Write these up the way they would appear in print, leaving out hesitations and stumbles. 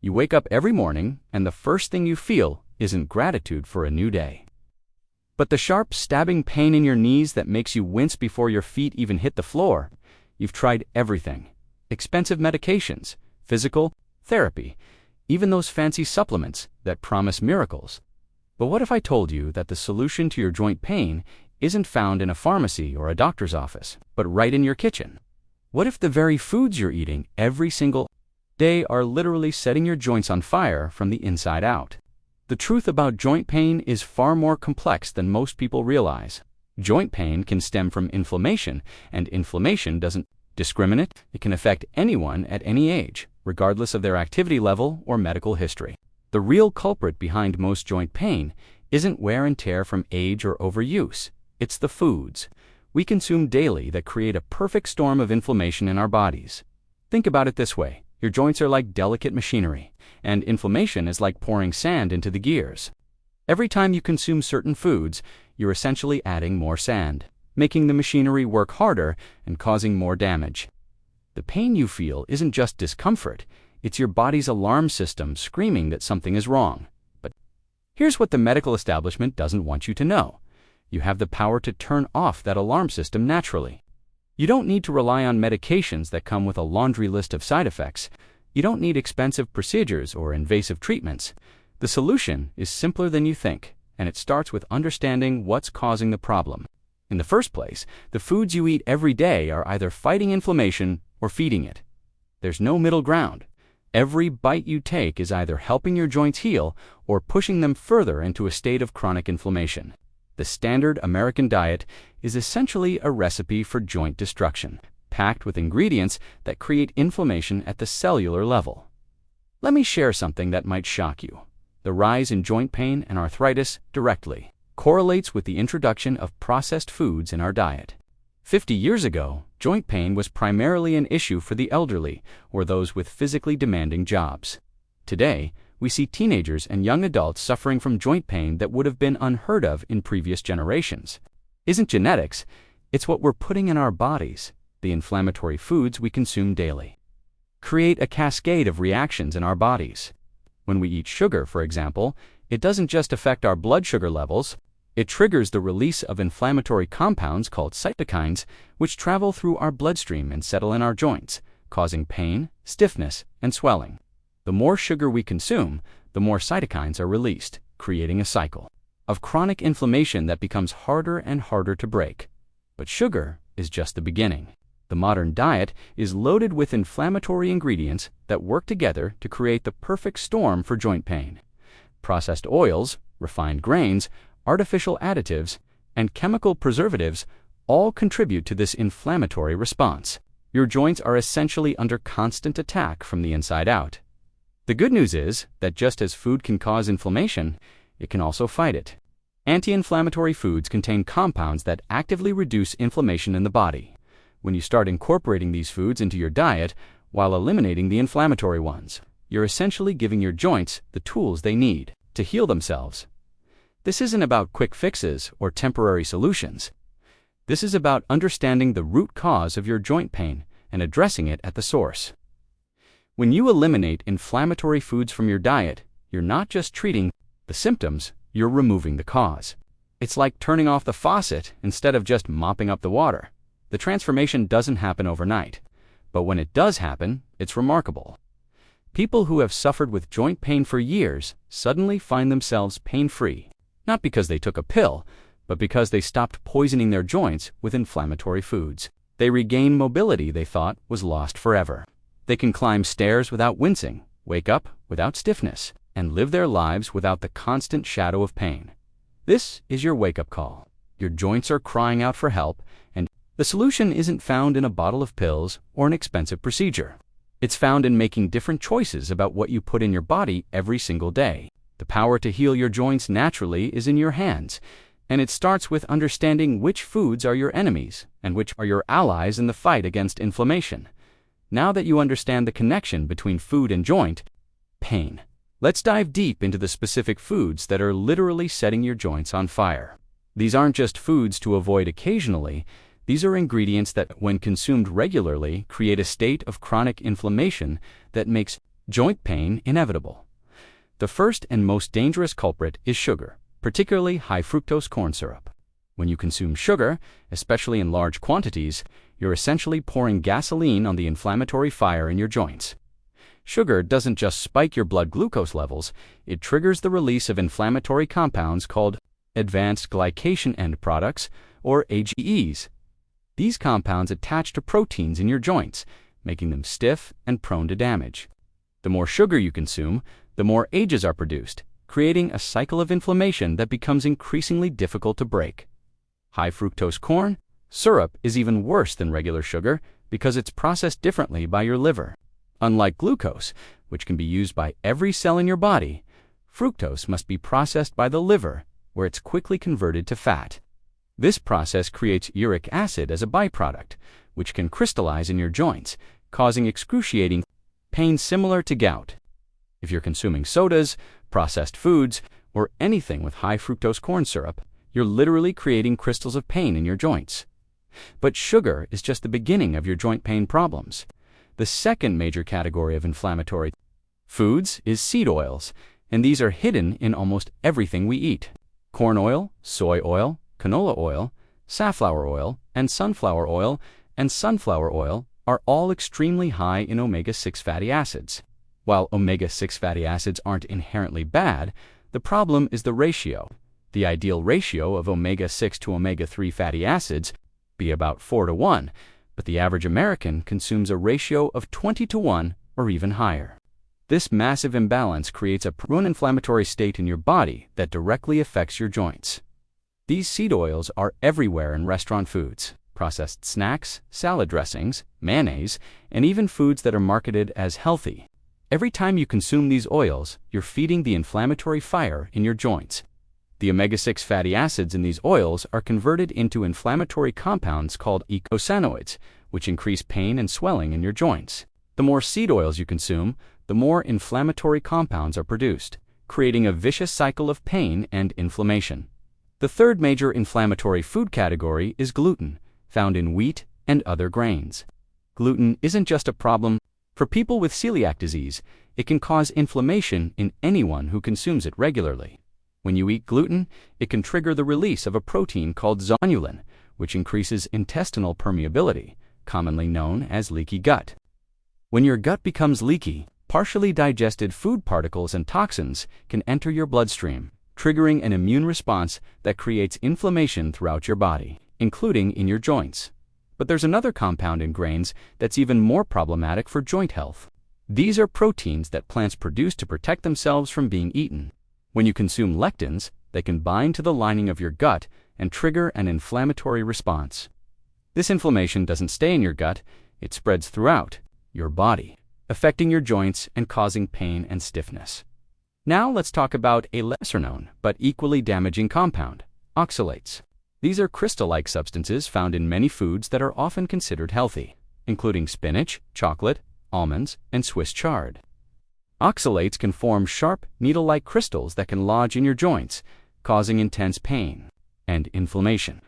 You wake up every morning, and the first thing you feel isn't gratitude for a new day, but the sharp, stabbing pain in your knees that makes you wince before your feet even hit the floor. You've tried everything: expensive medications, physical therapy, even those fancy supplements that promise miracles. But what if I told you that the solution to your joint pain isn't found in a pharmacy or a doctor's office, but right in your kitchen? What if the very foods you're eating every single day are literally setting your joints on fire from the inside out? The truth about joint pain is far more complex than most people realize. Joint pain can stem from inflammation, and inflammation doesn't discriminate. It can affect anyone at any age, regardless of their activity level or medical history. The real culprit behind most joint pain isn't wear and tear from age or overuse. It's the foods we consume daily that create a perfect storm of inflammation in our bodies. Think about it this way: your joints are like delicate machinery, and inflammation is like pouring sand into the gears. Every time you consume certain foods, you're essentially adding more sand, making the machinery work harder and causing more damage. The pain you feel isn't just discomfort, it's your body's alarm system screaming that something is wrong. But here's what the medical establishment doesn't want you to know: you have the power to turn off that alarm system naturally. You don't need to rely on medications that come with a laundry list of side effects. You don't need expensive procedures or invasive treatments. The solution is simpler than you think, and it starts with understanding what's causing the problem. In the first place, the foods you eat every day are either fighting inflammation or feeding it. There's no middle ground. Every bite you take is either helping your joints heal or pushing them further into a state of chronic inflammation. The standard American diet is essentially a recipe for joint destruction, packed with ingredients that create inflammation at the cellular level. Let me share something that might shock you. The rise in joint pain and arthritis directly correlates with the introduction of processed foods in our diet. 50 years ago, joint pain was primarily an issue for the elderly or those with physically demanding jobs. Today, we see teenagers and young adults suffering from joint pain that would have been unheard of in previous generations. Isn't genetics, it's what we're putting in our bodies. The inflammatory foods we consume daily create a cascade of reactions in our bodies. When we eat sugar, for example, it doesn't just affect our blood sugar levels, it triggers the release of inflammatory compounds called cytokines, which travel through our bloodstream and settle in our joints, causing pain, stiffness, and swelling. The more sugar we consume, the more cytokines are released, creating a cycle of chronic inflammation that becomes harder and harder to break. But sugar is just the beginning. The modern diet is loaded with inflammatory ingredients that work together to create the perfect storm for joint pain. Processed oils, refined grains, artificial additives, and chemical preservatives all contribute to this inflammatory response. Your joints are essentially under constant attack from the inside out. The good news is that just as food can cause inflammation, it can also fight it. Anti-inflammatory foods contain compounds that actively reduce inflammation in the body. When you start incorporating these foods into your diet while eliminating the inflammatory ones, you're essentially giving your joints the tools they need to heal themselves. This isn't about quick fixes or temporary solutions. This is about understanding the root cause of your joint pain and addressing it at the source. When you eliminate inflammatory foods from your diet, you're not just treating the symptoms, you're removing the cause. It's like turning off the faucet instead of just mopping up the water. The transformation doesn't happen overnight, but when it does happen, it's remarkable. People who have suffered with joint pain for years suddenly find themselves pain-free, not because they took a pill, but because they stopped poisoning their joints with inflammatory foods. They regain mobility they thought was lost forever. They can climb stairs without wincing, wake up without stiffness, and live their lives without the constant shadow of pain. This is your wake-up call. Your joints are crying out for help, and the solution isn't found in a bottle of pills or an expensive procedure. It's found in making different choices about what you put in your body every single day. The power to heal your joints naturally is in your hands, and it starts with understanding which foods are your enemies and which are your allies in the fight against inflammation. Now that you understand the connection between food and joint pain, let's dive deep into the specific foods that are literally setting your joints on fire. These aren't just foods to avoid occasionally. These are ingredients that, when consumed regularly, create a state of chronic inflammation that makes Joint pain inevitable. The first and most dangerous culprit is sugar, particularly high fructose corn syrup. When you consume sugar, especially in large quantities, you're essentially pouring gasoline on the inflammatory fire in your joints. Sugar doesn't just spike your blood glucose levels, it triggers the release of inflammatory compounds called advanced glycation end products, or AGEs. These compounds attach to proteins in your joints, making them stiff and prone to damage. The more sugar you consume, the more AGEs are produced, creating a cycle of inflammation that becomes increasingly difficult to break. High fructose corn syrup is even worse than regular sugar because it's processed differently by your liver. Unlike glucose, which can be used by every cell in your body, fructose must be processed by the liver, where it's quickly converted to fat. This process creates uric acid as a byproduct, which can crystallize in your joints, causing excruciating pain similar to gout. If you're consuming sodas, processed foods, or anything with high fructose corn syrup, you're literally creating crystals of pain in your joints. But sugar is just the beginning of your joint pain problems. The second major category of inflammatory foods is seed oils, and these are hidden in almost everything we eat. Corn oil, soy oil, canola oil, safflower oil, and sunflower oil are all extremely high in omega-6 fatty acids. While omega-6 fatty acids aren't inherently bad, the problem is the ratio. The ideal ratio of omega-6 to omega-3 fatty acids be about 4:1, but the average American consumes a ratio of 20:1 or even higher. This massive imbalance creates a pro-inflammatory state in your body that directly affects your joints. These seed oils are everywhere in restaurant foods, processed snacks, salad dressings, mayonnaise, and even foods that are marketed as healthy. Every time you consume these oils, you're feeding the inflammatory fire in your joints. The omega-6 fatty acids in these oils are converted into inflammatory compounds called eicosanoids, which increase pain and swelling in your joints. The more seed oils you consume, the more inflammatory compounds are produced, creating a vicious cycle of pain and inflammation. The third major inflammatory food category is gluten, found in wheat and other grains. Gluten isn't just a problem for people with celiac disease, it can cause inflammation in anyone who consumes it regularly. When you eat gluten, it can trigger the release of a protein called zonulin, which increases intestinal permeability, commonly known as leaky gut. When your gut becomes leaky, partially digested food particles and toxins can enter your bloodstream, triggering an immune response that creates inflammation throughout your body, including in your joints. But there's another compound in grains that's even more problematic for joint health. These are proteins that plants produce to protect themselves from being eaten. When you consume lectins, they can bind to the lining of your gut and trigger an inflammatory response. This inflammation doesn't stay in your gut, it spreads throughout your body, affecting your joints and causing pain and stiffness. Now let's talk about a lesser-known but equally damaging compound, oxalates. These are crystal-like substances found in many foods that are often considered healthy, including spinach, chocolate, almonds, and Swiss chard. Oxalates can form sharp, needle-like crystals that can lodge in your joints, causing intense pain and inflammation.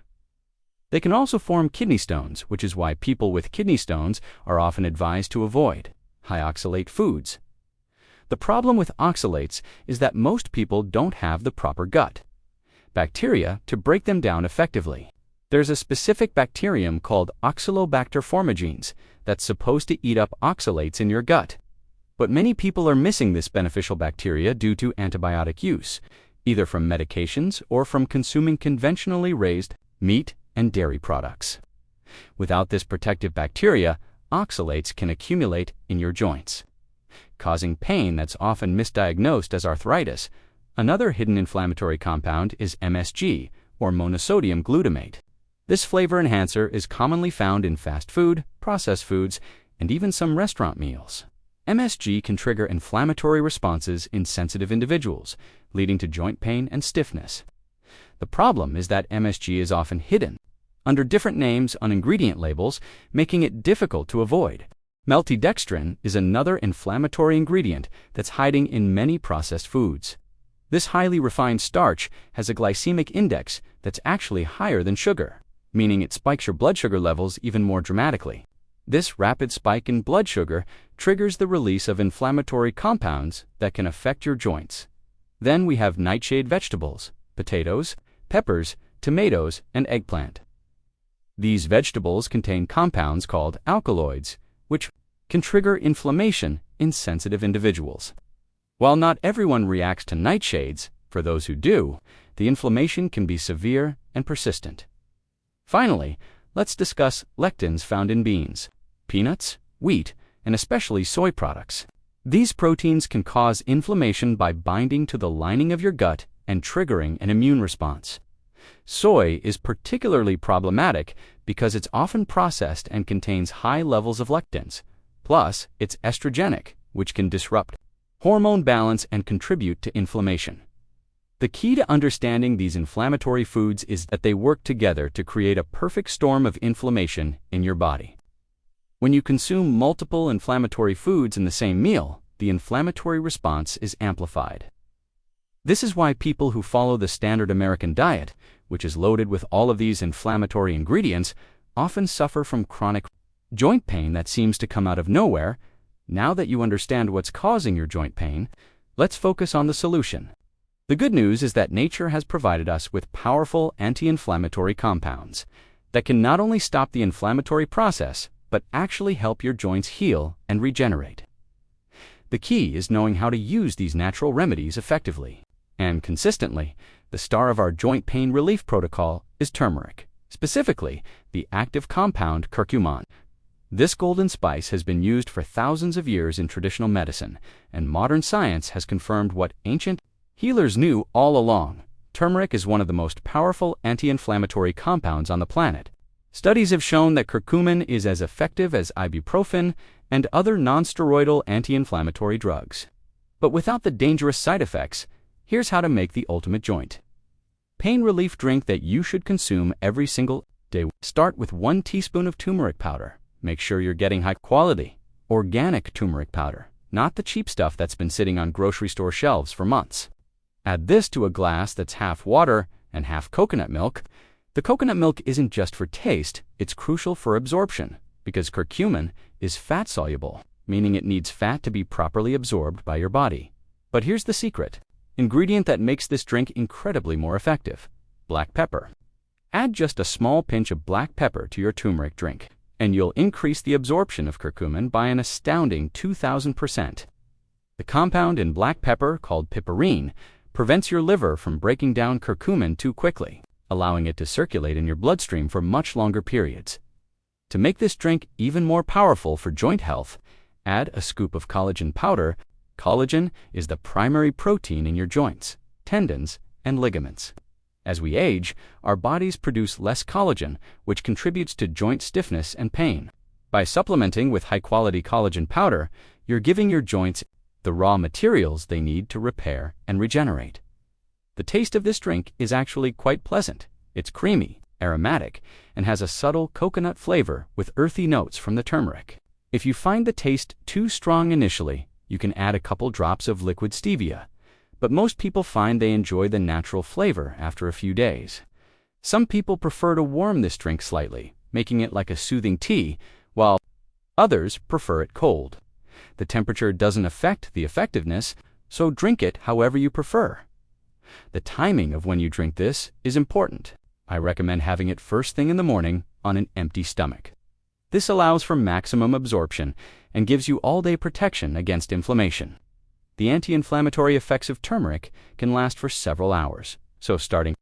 They can also form kidney stones, which is why people with kidney stones are often advised to avoid high-oxalate foods. The problem with oxalates is that most people don't have the proper gut bacteria to break them down effectively. There's a specific bacterium called Oxalobacter formigenes that's supposed to eat up oxalates in your gut. But many people are missing this beneficial bacteria due to antibiotic use, either from medications or from consuming conventionally raised meat and dairy products. Without this protective bacteria, oxalates can accumulate in your joints, causing pain that's often misdiagnosed as arthritis. Another hidden inflammatory compound is MSG, or monosodium glutamate. This flavor enhancer is commonly found in fast food, processed foods, and even some restaurant meals. MSG can trigger inflammatory responses in sensitive individuals, leading to joint pain and stiffness. The problem is that MSG is often hidden under different names on ingredient labels, making it difficult to avoid. Maltodextrin is another inflammatory ingredient that's hiding in many processed foods. This highly refined starch has a glycemic index that's actually higher than sugar, meaning it spikes your blood sugar levels even more dramatically. This rapid spike in blood sugar triggers the release of inflammatory compounds that can affect your joints. Then we have nightshade vegetables, potatoes, peppers, tomatoes, and eggplant. These vegetables contain compounds called alkaloids, which can trigger inflammation in sensitive individuals. While not everyone reacts to nightshades, for those who do, the inflammation can be severe and persistent. Finally, let's discuss lectins found in beans, peanuts, wheat, and especially soy products. These proteins can cause inflammation by binding to the lining of your gut and triggering an immune response. Soy is particularly problematic because it's often processed and contains high levels of lectins. Plus, it's estrogenic, which can disrupt hormone balance and contribute to inflammation. The key to understanding these inflammatory foods is that they work together to create a perfect storm of inflammation in your body. When you consume multiple inflammatory foods in the same meal, the inflammatory response is amplified. This is why people who follow the standard American diet, which is loaded with all of these inflammatory ingredients, often suffer from chronic joint pain that seems to come out of nowhere. Now that you understand what's causing your joint pain, let's focus on the solution. The good news is that nature has provided us with powerful anti-inflammatory compounds that can not only stop the inflammatory process, but actually help your joints heal and regenerate. The key is knowing how to use these natural remedies effectively and consistently. The star of our joint pain relief protocol is turmeric, specifically the active compound curcumin. This golden spice has been used for thousands of years in traditional medicine, and modern science has confirmed what ancient healers knew all along. Turmeric is one of the most powerful anti-inflammatory compounds on the planet. Studies have shown that curcumin is as effective as ibuprofen and other non-steroidal anti-inflammatory drugs. But without the dangerous side effects, here's how to make the ultimate joint pain relief drink that you should consume every single day. Start with 1 teaspoon of turmeric powder. Make sure you're getting high-quality, organic turmeric powder, not the cheap stuff that's been sitting on grocery store shelves for months. Add this to a glass that's half water and half coconut milk. The coconut milk isn't just for taste, it's crucial for absorption, because curcumin is fat-soluble, meaning it needs fat to be properly absorbed by your body. But here's the secret ingredient that makes this drink incredibly more effective: black pepper. Add just a small pinch of black pepper to your turmeric drink, and you'll increase the absorption of curcumin by an astounding 2,000%. The compound in black pepper, called piperine, prevents your liver from breaking down curcumin too quickly, allowing it to circulate in your bloodstream for much longer periods. To make this drink even more powerful for joint health, add a scoop of collagen powder. Collagen is the primary protein in your joints, tendons, and ligaments. As we age, our bodies produce less collagen, which contributes to joint stiffness and pain. By supplementing with high-quality collagen powder, you're giving your joints the raw materials they need to repair and regenerate. The taste of this drink is actually quite pleasant. It's creamy, aromatic, and has a subtle coconut flavor with earthy notes from the turmeric. If you find the taste too strong initially, you can add a couple drops of liquid stevia, but most people find they enjoy the natural flavor after a few days. Some people prefer to warm this drink slightly, making it like a soothing tea, while others prefer it cold. The temperature doesn't affect the effectiveness, so drink it however you prefer. The timing of when you drink this is important. I recommend having it first thing in the morning on an empty stomach. This allows for maximum absorption and gives you all-day protection against inflammation. The anti-inflammatory effects of turmeric can last for several hours, so starting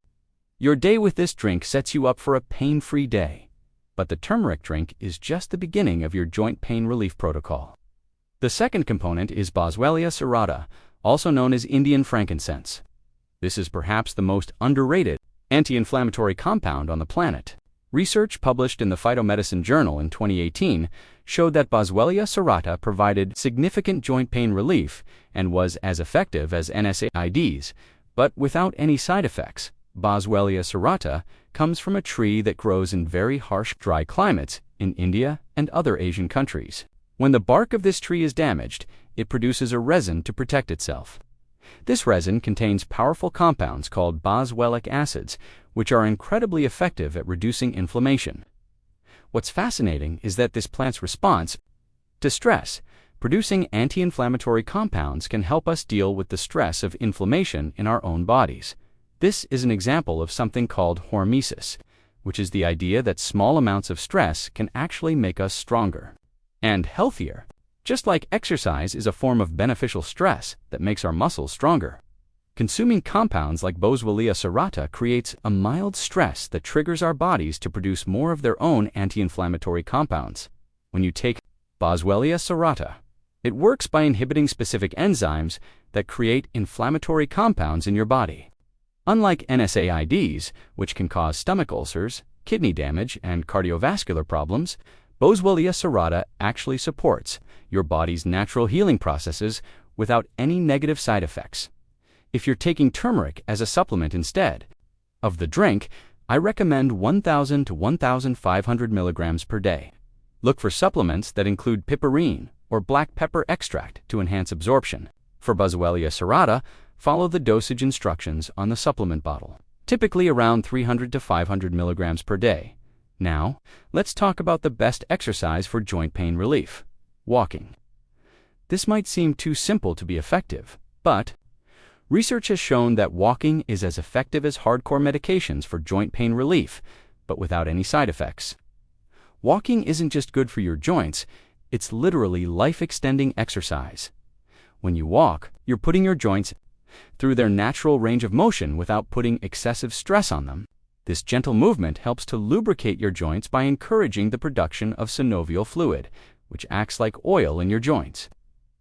your day with this drink sets you up for a pain-free day. But the turmeric drink is just the beginning of your joint pain relief protocol. The second component is Boswellia serrata, also known as Indian frankincense. This is perhaps the most underrated anti-inflammatory compound on the planet. Research published in the Phytomedicine Journal in 2018 showed that Boswellia serrata provided significant joint pain relief and was as effective as NSAIDs, but without any side effects. Boswellia serrata comes from a tree that grows in very harsh, dry climates in India and other Asian countries. When the bark of this tree is damaged, it produces a resin to protect itself. This resin contains powerful compounds called boswellic acids, which are incredibly effective at reducing inflammation. What's fascinating is that this plant's response to stress, producing anti-inflammatory compounds, can help us deal with the stress of inflammation in our own bodies. This is an example of something called hormesis, which is the idea that small amounts of stress can actually make us stronger and healthier. Just like exercise is a form of beneficial stress that makes our muscles stronger, consuming compounds like Boswellia serrata creates a mild stress that triggers our bodies to produce more of their own anti-inflammatory compounds. When you take Boswellia serrata, it works by inhibiting specific enzymes that create inflammatory compounds in your body. Unlike NSAIDs, which can cause stomach ulcers, kidney damage, and cardiovascular problems, Boswellia serrata actually supports your body's natural healing processes without any negative side effects. If you're taking turmeric as a supplement instead of the drink, I recommend 1,000 to 1,500 milligrams per day. Look for supplements that include piperine or black pepper extract to enhance absorption. For Boswellia serrata, follow the dosage instructions on the supplement bottle, typically around 300 to 500 milligrams per day. Now, let's talk about the best exercise for joint pain relief: walking. This might seem too simple to be effective, but research has shown that walking is as effective as hardcore medications for joint pain relief, but without any side effects. Walking isn't just good for your joints, it's literally life-extending exercise. When you walk, you're putting your joints through their natural range of motion without putting excessive stress on them. This gentle movement helps to lubricate your joints by encouraging the production of synovial fluid, which acts like oil in your joints.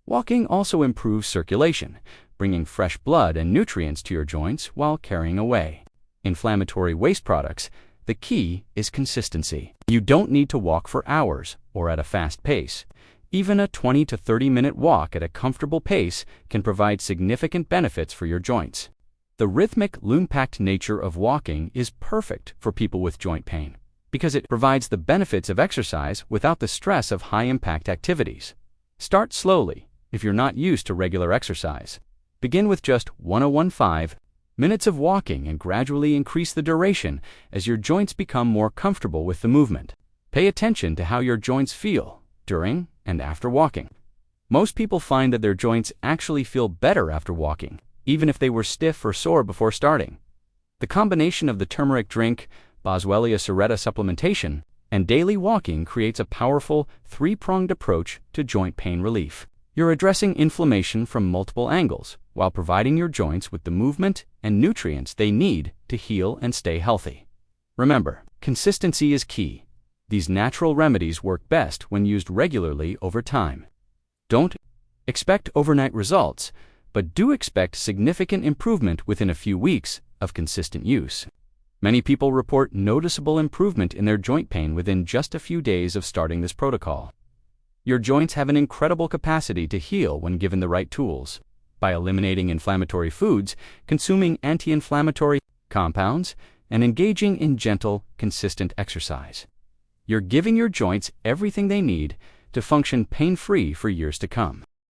Walking also improves circulation, bringing fresh blood and nutrients to your joints while carrying away inflammatory waste products. The key is consistency. You don't need to walk for hours or at a fast pace. Even a 20 to 30-minute walk at a comfortable pace can provide significant benefits for your joints. The rhythmic, loom-packed nature of walking is perfect for people with joint pain because it provides the benefits of exercise without the stress of high-impact activities. Start slowly if you're not used to regular exercise. Begin with just 1.15 minutes of walking and gradually increase the duration as your joints become more comfortable with the movement. Pay attention to how your joints feel during and after walking. Most people find that their joints actually feel better after walking, even if they were stiff or sore before starting. The combination of the turmeric drink, Boswellia serrata supplementation, and daily walking creates a powerful, three-pronged approach to joint pain relief. You're addressing inflammation from multiple angles while providing your joints with the movement and nutrients they need to heal and stay healthy. Remember, consistency is key. These natural remedies work best when used regularly over time. Don't expect overnight results, but do expect significant improvement within a few weeks of consistent use. Many people report noticeable improvement in their joint pain within just a few days of starting this protocol. Your joints have an incredible capacity to heal when given the right tools. By eliminating inflammatory foods, consuming anti-inflammatory compounds, and engaging in gentle, consistent exercise, you're giving your joints everything they need to function pain-free for years to come.